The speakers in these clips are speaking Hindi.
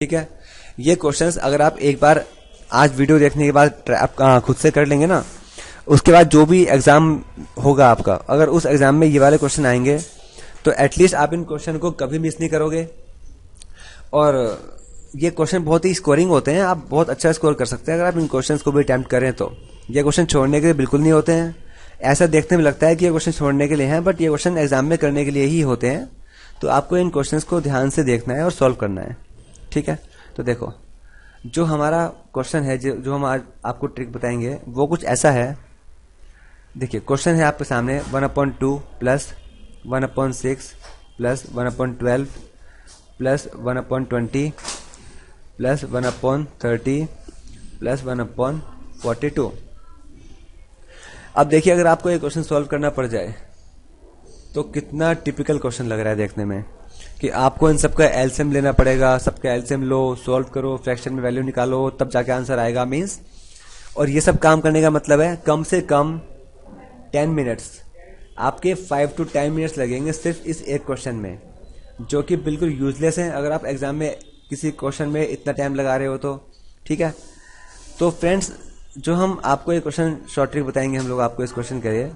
ठीक है। ये क्वेश्चंस अगर आप एक बार आज वीडियो देखने के बाद आप खुद से कर लेंगे ना, उसके बाद जो भी एग्जाम होगा आपका, अगर उस एग्जाम में ये वाले क्वेश्चन आएंगे तो एटलीस्ट आप इन क्वेश्चन को कभी मिस नहीं करोगे। और ये क्वेश्चन बहुत ही स्कोरिंग होते हैं, आप बहुत अच्छा स्कोर कर सकते हैं अगर आप इन क्वेश्चन को भी अटेम्प्ट करें तो। ये क्वेश्चन छोड़ने के लिए बिल्कुल नहीं होते हैं। ऐसा देखने में लगता है कि ये क्वेश्चन छोड़ने के लिए हैं, बट ये क्वेश्चन एग्जाम में करने के लिए ही होते हैं। तो आपको इन क्वेश्चंस को ध्यान से देखना है और सॉल्व करना है। ठीक है, तो देखो जो हमारा क्वेश्चन है, जो हम आज आपको ट्रिक बताएंगे वो कुछ ऐसा है। देखिए क्वेश्चन है आपके सामने 1/2 plus 1/6 plus 1/12 plus 1/20 plus 1/30 plus 1/42। अब देखिए अगर आपको ये क्वेश्चन सॉल्व करना पड़ जाए तो कितना टिपिकल क्वेश्चन लग रहा है देखने में, कि आपको इन सबका एलसीएम लेना पड़ेगा। सबका एलसीएम लो, सॉल्व करो, फ्रैक्शन में वैल्यू निकालो, तब जाके आंसर आएगा मीन्स। और ये सब काम करने का मतलब है कम से कम 10 मिनट्स, आपके 5 to 10 मिनट्स लगेंगे सिर्फ इस एक क्वेश्चन में, जो कि बिल्कुल यूजलेस है अगर आप एग्जाम में किसी क्वेश्चन में इतना टाइम लगा रहे हो तो। ठीक है, तो फ्रेंड्स जो हम आपको ये क्वेश्चन शॉर्ट ट्रिक बताएंगे, हम लोग आपको इस क्वेश्चन के लिए,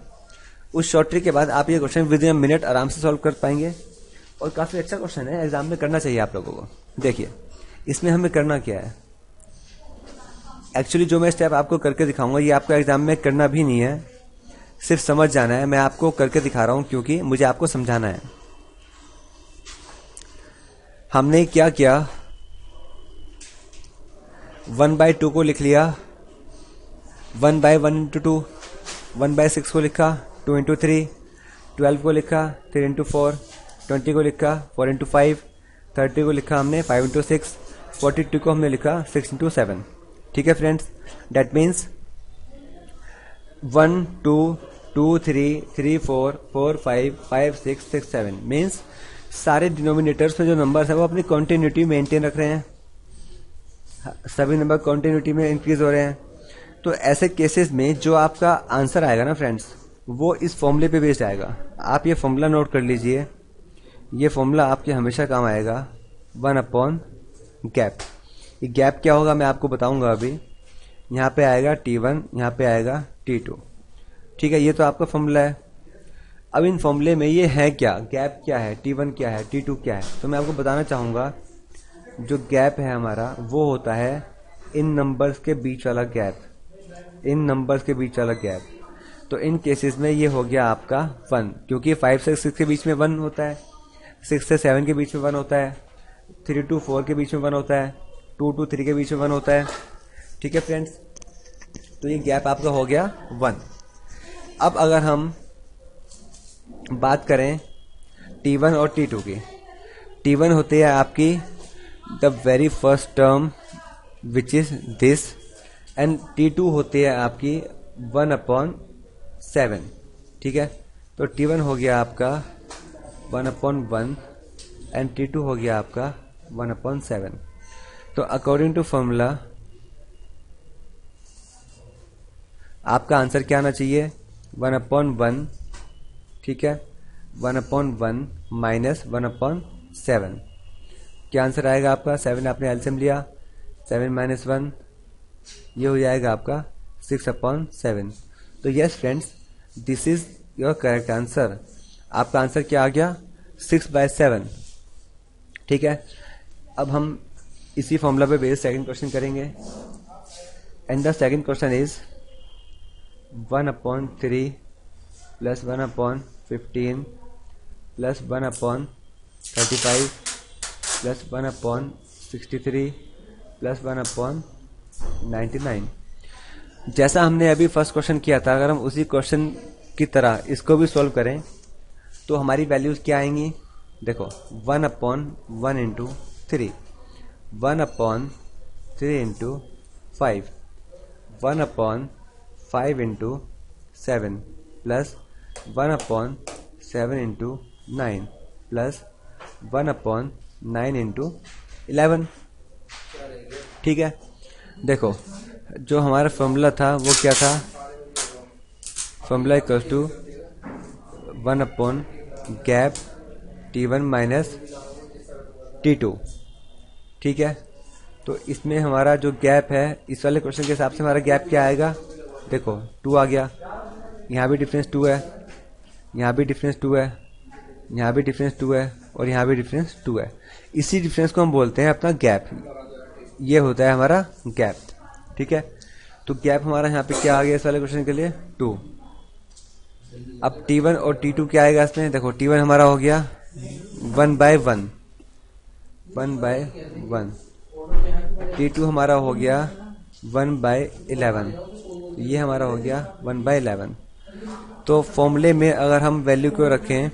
उस शॉर्ट ट्रिक के बाद आप ये question with in a minute आराम से सॉल्व कर पाएंगे। और काफ़ी अच्छा क्वेश्चन है, एग्जाम में करना चाहिए आप लोगों को। देखिए इसमें हमें करना क्या है, एक्चुअली जो मैं स्टेप आपको करके दिखाऊंगा ये आपको एग्जाम में करना भी नहीं है, सिर्फ समझ जाना है। मैं आपको करके दिखा रहा हूं क्योंकि मुझे आपको समझाना है। हमने क्या किया, 1/2 को लिख लिया, 1/1 into 2, 1/6 को लिखा, 2 into 3, 12 को लिखा, 3 into 4, 20 को लिखा, 4 into 5, 30 को लिखा हमने 5 into 6, 42 को हमने लिखा 6 into 7। ठीक है फ्रेंड्स, डेट मीन्स 1 2 2 3 3 4 4 5 5 6 6 7 मीन्स सारे डिनोमिनेटर्स में जो नंबर्स है वो अपनी कॉन्टिन्यूटी मेंटेन रख रहे हैं, सभी नंबर कॉन्टिन्यूटी में इंक्रीज हो रहे हैं। तो ऐसे केसेस में जो आपका आंसर आएगा ना फ्रेंड्स, वो इस फॉर्मूले पे बेस्ड आएगा। आप ये फॉर्मूला नोट कर लीजिए, ये फॉर्मूला आपके हमेशा काम आएगा, 1/गैप। ये गैप क्या होगा मैं आपको बताऊंगा अभी। यहाँ पे आएगा T1, यहाँ पे आएगा T2। ठीक है, ये तो आपका फॉर्मूला है। अब इन फॉर्मूले में ये है क्या, गैप क्या है, T1 क्या है, T2 क्या है, तो मैं आपको बताना चाहूँगा जो गैप है हमारा वो होता है इन नंबर्स के बीच वाला गैप, इन नंबर्स के बीच वाला गैप। तो इन केसेस में ये हो गया आपका 1, क्योंकि 5 से 6 के बीच में 1 होता है, 6 से 7 के बीच में 1 होता है, 3 to 4 के बीच में 1 होता है, 2 to 3 के बीच में 1 होता है। ठीक है फ्रेंड्स, तो ये गैप आपका हो गया 1। अब अगर हम बात करें T1 और T2 की, T1 होती है आपकी the very first term which is this, and T2 होती है आपकी 1/7। ठीक है, तो T1 हो गया आपका 1/1 एंड T2 हो गया आपका 1/7। तो अकॉर्डिंग टू फॉर्मूला आपका आंसर क्या आना चाहिए, 1/1। ठीक है, 1/1 माइनस 1/7। क्या आंसर आएगा आपका, 7 आपने एलसीएम लिया, 7 - 1 ये हो जाएगा आपका 6/7। तो yes friends, this is your correct answer. आपका आंसर क्या आ गया, 6/7। ठीक है, अब हम इसी फॉर्मूला पे बेस्ड सेकंड क्वेश्चन करेंगे, and the second question is 1/3 plus 1/15 plus 1/35 plus 1/63 plus 1/99। जैसा हमने अभी फर्स्ट क्वेश्चन किया था, अगर हम उसी क्वेश्चन की तरह इसको भी सॉल्व करें तो हमारी वैल्यूज क्या आएंगी। देखो 1/1 into 3, 1/3 into 5, 1/5 into 7 plus 1/7 into 9 plus 1/9 into 11। ठीक है, देखो जो हमारा फॉर्मूला था वो क्या था, फॉर्मूला इक्वल्स टू 1/गैप T1 माइनस T2। ठीक है, तो इसमें हमारा जो गैप है इस वाले क्वेश्चन के हिसाब से हमारा गैप क्या आएगा, देखो 2 आ गया, यहाँ भी डिफरेंस 2 है, यहाँ भी डिफरेंस 2 है, यहाँ भी डिफरेंस 2 है और यहाँ भी डिफरेंस 2 है। इसी डिफरेंस को हम बोलते हैं अपना गैप। ये होता है हमारा गैप, ठीक है। तो गैप हमारा यहाँ पे क्या आ गया इस वाले क्वेश्चन के लिए, 2। अब T1 और T2 क्या आएगा इसमें, देखो T1 हमारा हो गया 1/1, 1/1। T2 हमारा हो गया 1/11, ये हमारा हो गया 1/11। तो फॉर्मूले में अगर हम वैल्यू को रखें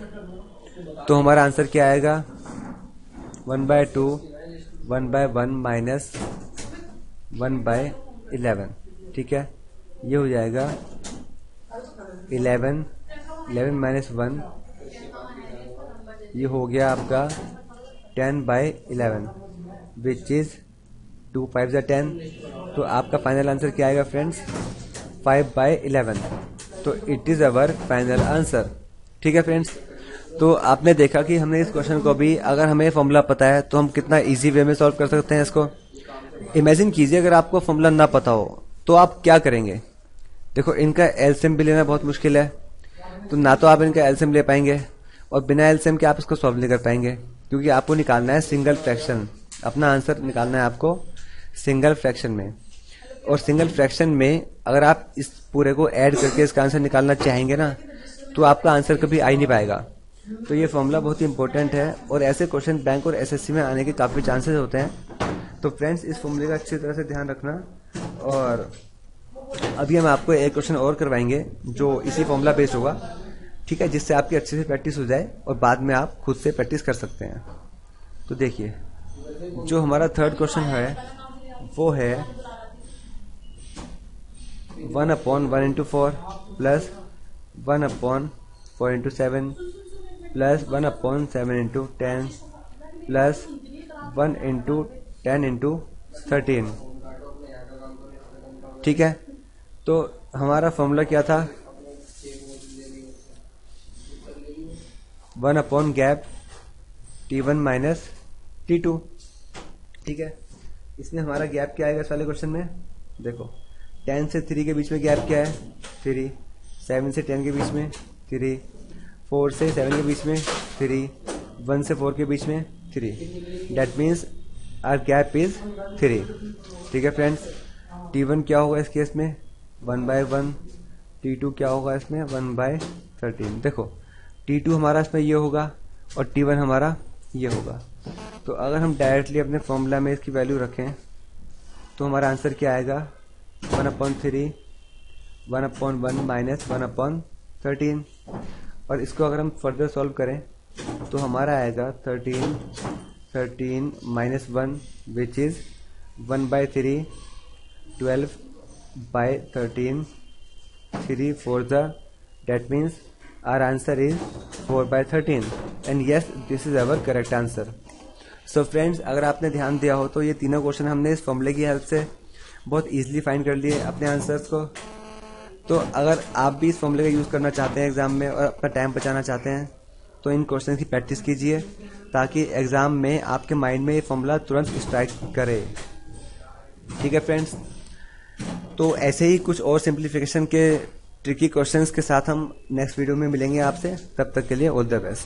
तो हमारा आंसर क्या आएगा, 1/2, 1/1 माइनस 1/11, ठीक है। ये हो जाएगा 11, 11 माइनस 1, ये हो गया आपका 10/11 विच इज 2 5 10। तो आपका फाइनल आंसर क्या आएगा फ्रेंड्स, 5/11। तो it is our final answer, ठीक है फ्रेंड्स। तो आपने देखा कि हमने इस क्वेश्चन को भी, अगर हमें फॉर्मूला पता है तो हम कितना इजी वे में सॉल्व कर सकते हैं इसको। इमेजिन कीजिए अगर आपको फॉर्मूला ना पता हो तो आप क्या करेंगे। देखो इनका एलसीएम भी लेना बहुत मुश्किल है, तो ना तो आप इनका एलसीएम ले पाएंगे और बिना एलसीएम के आप इसको सॉल्व नहीं कर पाएंगे, क्योंकि आपको निकालना है सिंगल फ्रैक्शन। अपना आंसर निकालना है आपको सिंगल फ्रैक्शन में, और सिंगल फ्रैक्शन में अगर आप इस पूरे को ऐड करके इसका आंसर निकालना चाहेंगे ना, तो आपका आंसर कभी आ ही नहीं पाएगा। तो ये फॉर्मूला बहुत ही इंपॉर्टेंट है और ऐसे क्वेश्चन बैंक और एसएससी में आने के काफ़ी चांसेस होते हैं। तो फ्रेंड्स इस फॉर्मूले का अच्छी तरह से ध्यान रखना। और अभी हम आपको एक क्वेश्चन और करवाएंगे जो इसी फॉर्मूला बेस्ड होगा, ठीक है, जिससे आपकी अच्छे से प्रैक्टिस हो जाए और बाद में आप खुद से प्रैक्टिस कर सकते हैं। तो देखिए जो हमारा थर्ड क्वेश्चन है वो है 1/1 into 4 plus 1/4 into 7 plus 1/7 into 10 plus 1 into 10 into 13, ठीक है। तो हमारा फॉर्मूला क्या था, 1 गैप T1 माइनस T2, ठीक है। इसमें हमारा गैप क्या आएगा इस वाले क्वेश्चन में, देखो 10 से 3 के बीच में गैप क्या है, 3, 7 से 10 के बीच में 3, 4 से 7 के बीच में 3, 1 से 4 के बीच में 3, that means our gap is 3, ठीक है फ्रेंड्स। T1 क्या होगा इस केस में 1/1, T2 क्या होगा इसमें 1/13। देखो T2 हमारा इसमें ये होगा और T1 हमारा ये होगा। तो अगर हम डायरेक्टली अपने फॉर्मूला में इसकी वैल्यू रखें तो हमारा आंसर क्या आएगा, 1/3, 1/1 माइनस 1/13। और इसको अगर हम फर्दर सॉल्व करें तो हमारा आएगा 13 minus 1 which is 1/3, 12/13, 3 4 that means our answer is 4/13 and yes this is our correct answer. So friends अगर आपने ध्यान दिया हो तो ये तीनों क्वेश्चन हमने इस फॉर्मूले की हेल्प से बहुत इजीली फाइंड कर लिए अपने आंसर्स को। तो अगर आप भी इस फॉर्मूले का यूज़ करना चाहते हैं एग्जाम में और अपना टाइम बचाना चाहते हैं तो इन क्वेश्चन की प्रैक्टिस कीजिए ताकि एग्जाम में आपके माइंड में ये फॉर्मूला तुरंत स्ट्राइक करे, ठीक है फ्रेंड्स। तो ऐसे ही कुछ और सिंप्लीफिकेशन के ट्रिकी क्वेश्चंस के साथ हम नेक्स्ट वीडियो में मिलेंगे आपसे, तब तक के लिए ऑल द बेस्ट।